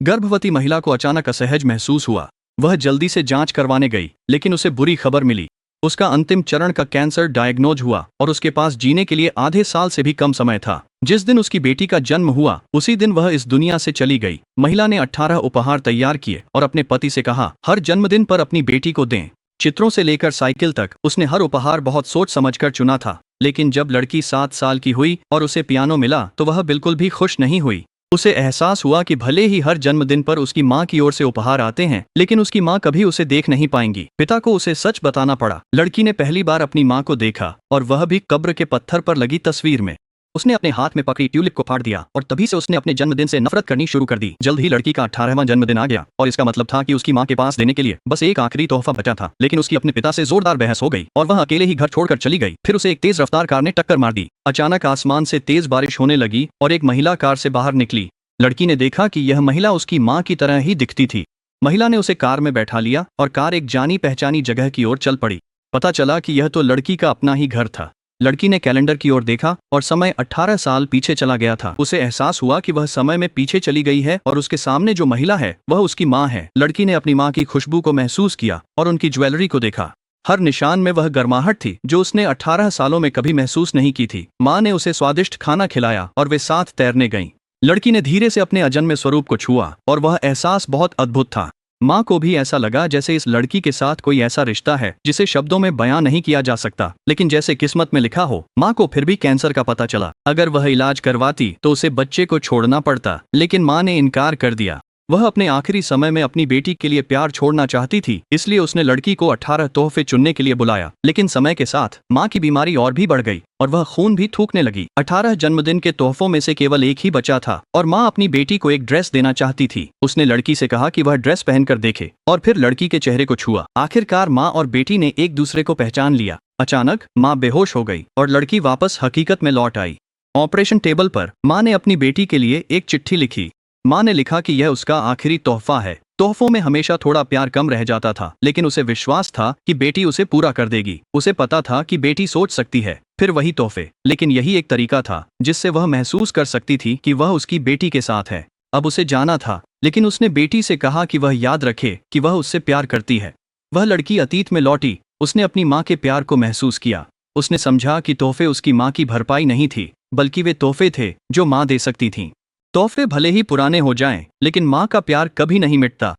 गर्भवती महिला को अचानक असहज महसूस हुआ। वह जल्दी से जांच करवाने गई, लेकिन उसे बुरी खबर मिली। उसका अंतिम चरण का कैंसर डायग्नोज हुआ और उसके पास जीने के लिए आधे साल से भी कम समय था। जिस दिन उसकी बेटी का जन्म हुआ, उसी दिन वह इस दुनिया से चली गई। महिला ने 18 उपहार तैयार किए और अपने पति से कहा, हर जन्मदिन पर अपनी बेटी को दें। चित्रों से लेकर साइकिल तक उसने हर उपहार बहुत सोच समझकर चुना था। लेकिन जब लड़की 7 साल की हुई और उसे पियानो मिला तो वह बिल्कुल भी खुश नहीं हुई। उसे एहसास हुआ कि भले ही हर जन्मदिन पर उसकी माँ की ओर से उपहार आते हैं, लेकिन उसकी माँ कभी उसे देख नहीं पाएंगी। पिता को उसे सच बताना पड़ा। लड़की ने पहली बार अपनी माँ को देखा, और वह भी कब्र के पत्थर पर लगी तस्वीर में। उसने अपने हाथ में पकड़ी ट्यूलिप को फाड़ दिया और तभी से उसने अपने जन्मदिन से नफरत करनी शुरू कर दी। जल्द ही लड़की का 18वां जन्मदिन आ गया और इसका मतलब था कि उसकी माँ के पास देने के लिए बस एक आखिरी तोहफा बचा था। लेकिन उसकी अपने पिता से जोरदार बहस हो गई और वह अकेले ही घर छोड़कर चली गई। फिर उसे एक तेज रफ्तार कार ने टक्कर मार दी। अचानक आसमान से तेज बारिश होने लगी और एक महिला कार से बाहर निकली। लड़की ने देखा कि यह महिला उसकी माँ की तरह ही दिखती थी। महिला ने उसे कार में बैठा लिया और कार एक जानी पहचानी जगह की ओर चल पड़ी। पता चला कि यह तो लड़की का अपना ही घर था। लड़की ने कैलेंडर की ओर देखा और समय 18 साल पीछे चला गया था। उसे एहसास हुआ कि वह समय में पीछे चली गई है और उसके सामने जो महिला है वह उसकी माँ है। लड़की ने अपनी माँ की खुशबू को महसूस किया और उनकी ज्वेलरी को देखा। हर निशान में वह गर्माहट थी जो उसने 18 सालों में कभी महसूस नहीं की थी। माँ ने उसे स्वादिष्ट खाना खिलाया और वे साथ तैरने गईं। लड़की ने धीरे से अपने अजन्मे स्वरूप को छुआ और वह एहसास बहुत अद्भुत था। माँ को भी ऐसा लगा जैसे इस लड़की के साथ कोई ऐसा रिश्ता है जिसे शब्दों में बयां नहीं किया जा सकता, लेकिन जैसे किस्मत में लिखा हो। माँ को फिर भी कैंसर का पता चला। अगर वह इलाज करवाती तो उसे बच्चे को छोड़ना पड़ता, लेकिन माँ ने इनकार कर दिया। वह अपने आखिरी समय में अपनी बेटी के लिए प्यार छोड़ना चाहती थी, इसलिए उसने लड़की को 18 तोहफे चुनने के लिए बुलाया। लेकिन समय के साथ माँ की बीमारी और भी बढ़ गई और वह खून भी थूकने लगी। 18 जन्मदिन के तोहफों में से केवल एक ही बचा था और माँ अपनी बेटी को एक ड्रेस देना चाहती थी। उसने लड़की से कहा कि वह ड्रेस पहनकर देखे और फिर लड़की के चेहरे को छुआ। आखिरकार माँ और बेटी ने एक दूसरे को पहचान लिया। अचानक माँ बेहोश हो गई और लड़की वापस हकीकत में लौट आई। ऑपरेशन टेबल पर माँ ने अपनी बेटी के लिए एक चिट्ठी लिखी। माँ ने लिखा कि यह उसका आखिरी तोहफा है। तोहफों में हमेशा थोड़ा प्यार कम रह जाता था, लेकिन उसे विश्वास था कि बेटी उसे पूरा कर देगी। उसे पता था कि बेटी सोच सकती है, फिर वही तोहफे। लेकिन यही एक तरीका था जिससे वह महसूस कर सकती थी कि वह उसकी बेटी के साथ है। अब उसे जाना था, लेकिन उसने बेटी से कहा कि वह याद रखे कि वह उससे प्यार करती है। वह लड़की अतीत में लौटी। उसने अपनी माँ के प्यार को महसूस किया। उसने समझा कि तोहफे उसकी माँ की भरपाई नहीं थी, बल्कि वे तोहफे थे जो माँ दे सकती थी। तोहफे भले ही पुराने हो जाएं, लेकिन माँ का प्यार कभी नहीं मिटता।